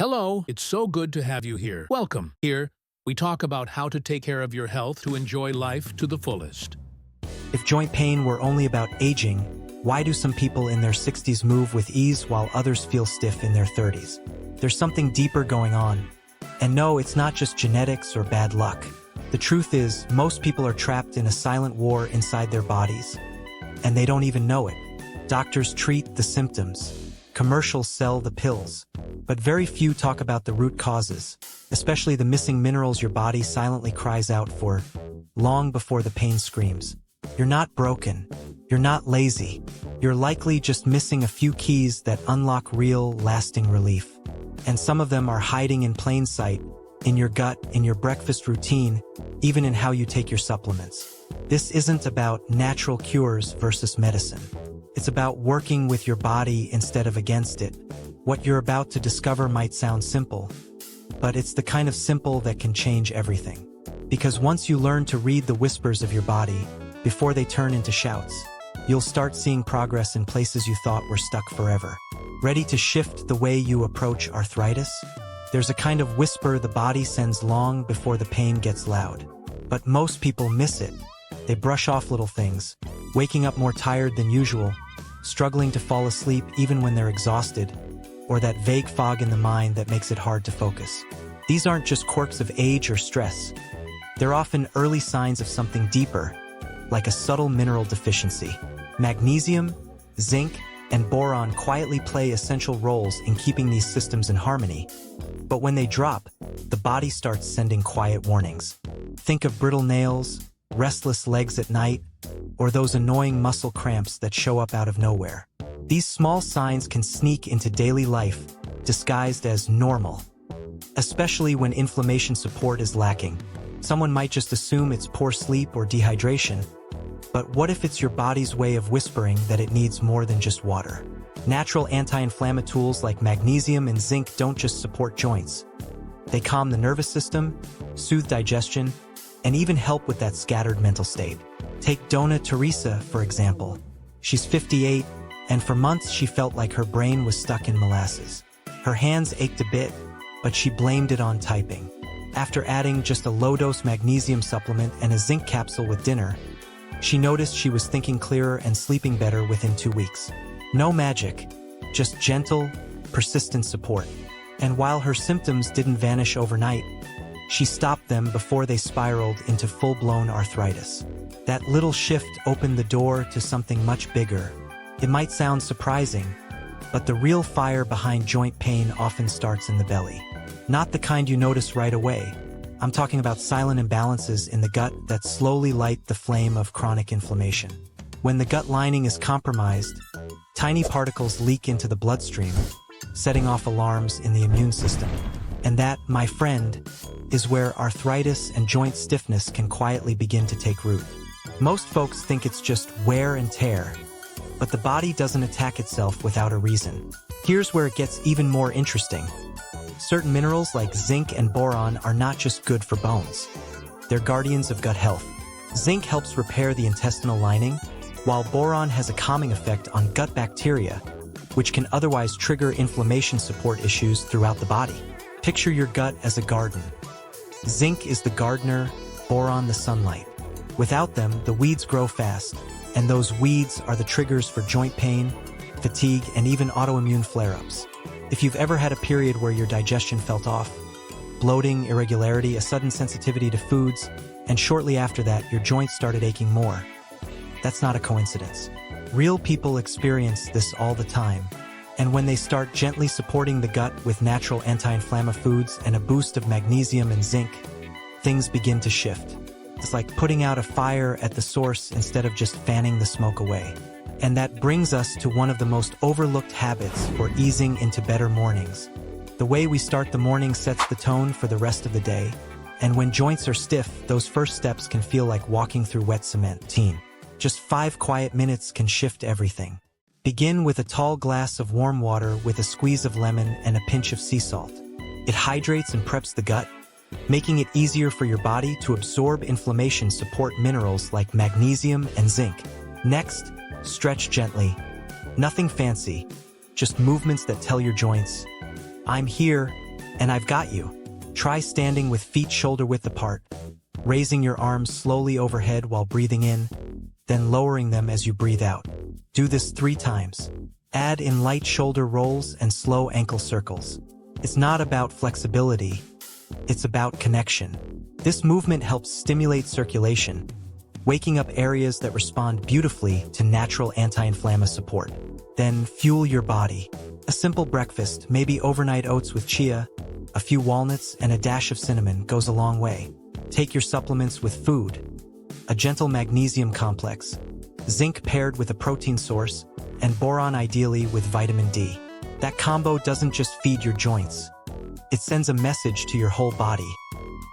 Hello, it's so good to have you here. Welcome. Here, we talk about how to take care of your health to enjoy life to the fullest. If joint pain were only about aging, why do some people in their 60s move with ease while others feel stiff in their 30s? There's something deeper going on. And no, it's not just genetics or bad luck. The truth is, most people are trapped in a silent war inside their bodies, and they don't even know it. Doctors treat the symptoms. Commercials sell the pills. But very few talk about the root causes, especially the missing minerals your body silently cries out for, long before the pain screams. You're not broken. You're not lazy. You're likely just missing a few keys that unlock real, lasting relief. And some of them are hiding in plain sight, in your gut, in your breakfast routine, even in how you take your supplements. This isn't about natural cures versus medicine. It's about working with your body instead of against it. What you're about to discover might sound simple, but it's the kind of simple that can change everything. Because once you learn to read the whispers of your body before they turn into shouts, you'll start seeing progress in places you thought were stuck forever. Ready to shift the way you approach arthritis? There's a kind of whisper the body sends long before the pain gets loud. But most people miss it. They brush off little things, waking up more tired than usual, struggling to fall asleep even when they're exhausted, or that vague fog in the mind that makes it hard to focus. These aren't just quirks of age or stress. They're often early signs of something deeper, like a subtle mineral deficiency. Magnesium, zinc, and boron quietly play essential roles in keeping these systems in harmony. But when they drop, the body starts sending quiet warnings. Think of brittle nails, restless legs at night, or those annoying muscle cramps that show up out of nowhere. These small signs can sneak into daily life, disguised as normal. Especially when inflammation support is lacking. Someone might just assume it's poor sleep or dehydration. But what if it's your body's way of whispering that it needs more than just water? Natural anti-inflammatory tools like magnesium and zinc don't just support joints. They calm the nervous system, soothe digestion, and even help with that scattered mental state. Take Donna Teresa, for example. She's 58, and for months she felt like her brain was stuck in molasses. Her hands ached a bit, but she blamed it on typing. After adding just a low-dose magnesium supplement and a zinc capsule with dinner, she noticed she was thinking clearer and sleeping better within 2 weeks. No magic, just gentle, persistent support. And while her symptoms didn't vanish overnight, she stopped them before they spiraled into full-blown arthritis. That little shift opened the door to something much bigger. It might sound surprising, but the real fire behind joint pain often starts in the belly. Not the kind you notice right away. I'm talking about silent imbalances in the gut that slowly light the flame of chronic inflammation. When the gut lining is compromised, tiny particles leak into the bloodstream, setting off alarms in the immune system. And that, my friend, is where arthritis and joint stiffness can quietly begin to take root. Most folks think it's just wear and tear, but the body doesn't attack itself without a reason. Here's where it gets even more interesting. Certain minerals like zinc and boron are not just good for bones. They're guardians of gut health. Zinc helps repair the intestinal lining, while boron has a calming effect on gut bacteria, which can otherwise trigger inflammation support issues throughout the body. Picture your gut as a garden. Zinc is the gardener, boron the sunlight. Without them, the weeds grow fast, and those weeds are the triggers for joint pain, fatigue, and even autoimmune flare-ups. If you've ever had a period where your digestion felt off, bloating, irregularity, a sudden sensitivity to foods, and shortly after that, your joints started aching more, that's not a coincidence. Real people experience this all the time, and when they start gently supporting the gut with natural anti-inflammatory foods and a boost of magnesium and zinc, things begin to shift. It's like putting out a fire at the source instead of just fanning the smoke away. And that brings us to one of the most overlooked habits for easing into better mornings. The way we start the morning sets the tone for the rest of the day, and when joints are stiff, those first steps can feel like walking through wet cement. Just 5 quiet minutes can shift everything. Begin with a tall glass of warm water with a squeeze of lemon and a pinch of sea salt. It hydrates and preps the gut, making it easier for your body to absorb inflammation support minerals like magnesium and zinc. Next, stretch gently. Nothing fancy, just movements that tell your joints, I'm here, And I've got you. Try standing with feet shoulder-width apart, raising your arms slowly overhead while breathing in, then lowering them as you breathe out. Do this 3 times. Add in light shoulder rolls and slow ankle circles. It's not about flexibility, it's about connection. This movement helps stimulate circulation, waking up areas that respond beautifully to natural anti-inflammatory support. Then fuel your body. A simple breakfast, maybe overnight oats with chia, a few walnuts, and a dash of cinnamon goes a long way. Take your supplements with food. A gentle magnesium complex, zinc paired with a protein source, and boron ideally with vitamin D. That combo doesn't just feed your joints. It sends a message to your whole body.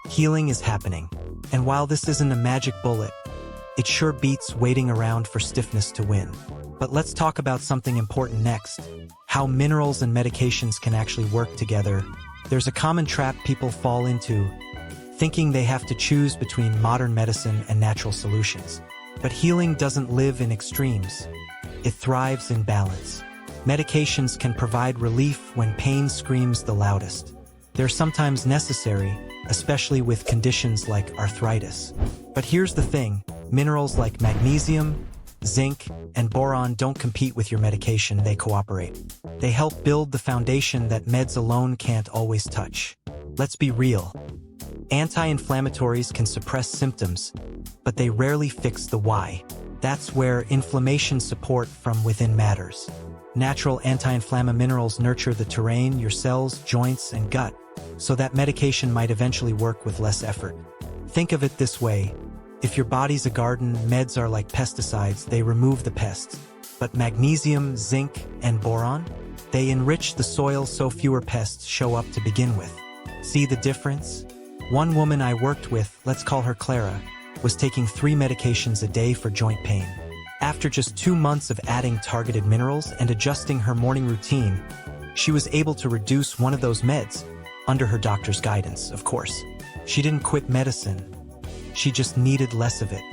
Healing is happening. And while this isn't a magic bullet, it sure beats waiting around for stiffness to win. But let's talk about something important next. How minerals and medications can actually work together. There's a common trap people fall into, thinking they have to choose between modern medicine and natural solutions. But healing doesn't live in extremes. It thrives in balance. Medications can provide relief when pain screams the loudest. They're sometimes necessary, especially with conditions like arthritis. But here's the thing, minerals like magnesium, zinc, and boron don't compete with your medication, they cooperate. They help build the foundation that meds alone can't always touch. Let's be real. Anti-inflammatories can suppress symptoms, but they rarely fix the why. That's where inflammation support from within matters. Natural anti-inflammatory minerals nurture the terrain, your cells, joints, and gut, so that medication might eventually work with less effort. Think of it this way. If your body's a garden, meds are like pesticides, they remove the pests. But magnesium, zinc, and boron? They enrich the soil so fewer pests show up to begin with. See the difference? One woman I worked with, let's call her Clara, was taking 3 medications a day for joint pain. After just 2 months of adding targeted minerals and adjusting her morning routine, she was able to reduce one of those meds, under her doctor's guidance, of course. She didn't quit medicine. She just needed less of it.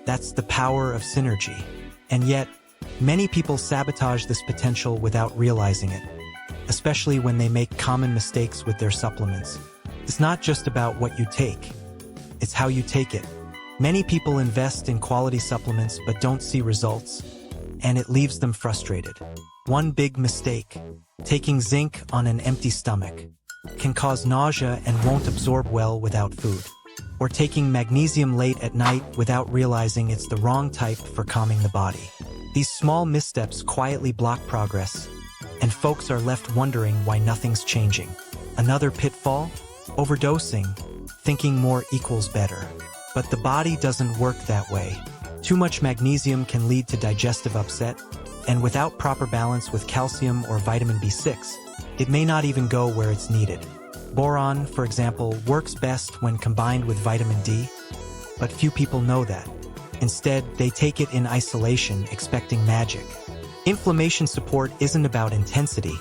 That's the power of synergy. And yet, many people sabotage this potential without realizing it, especially when they make common mistakes with their supplements. It's not just about what you take, it's how you take it. Many people invest in quality supplements but don't see results, and it leaves them frustrated. One big mistake, taking zinc on an empty stomach, can cause nausea and won't absorb well without food. Or taking magnesium late at night without realizing it's the wrong type for calming the body. These small missteps quietly block progress, and folks are left wondering why nothing's changing. Another pitfall? Overdosing, thinking more equals better. But the body doesn't work that way. Too much magnesium can lead to digestive upset, and without proper balance with calcium or vitamin B6, it may not even go where it's needed. Boron, for example, works best when combined with vitamin D, but few people know that. Instead, they take it in isolation, expecting magic. Inflammation support isn't about intensity,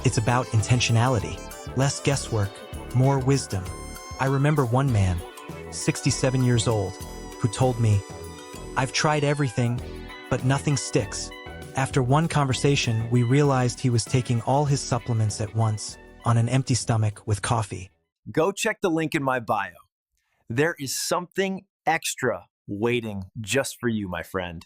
it's about intentionality. Less guesswork, more wisdom. I remember one man, 67 years old, who told me, "I've tried everything, but nothing sticks." After one conversation, we realized he was taking all his supplements at once, on an empty stomach with coffee. Go check the link in my bio. There is something extra waiting just for you, my friend.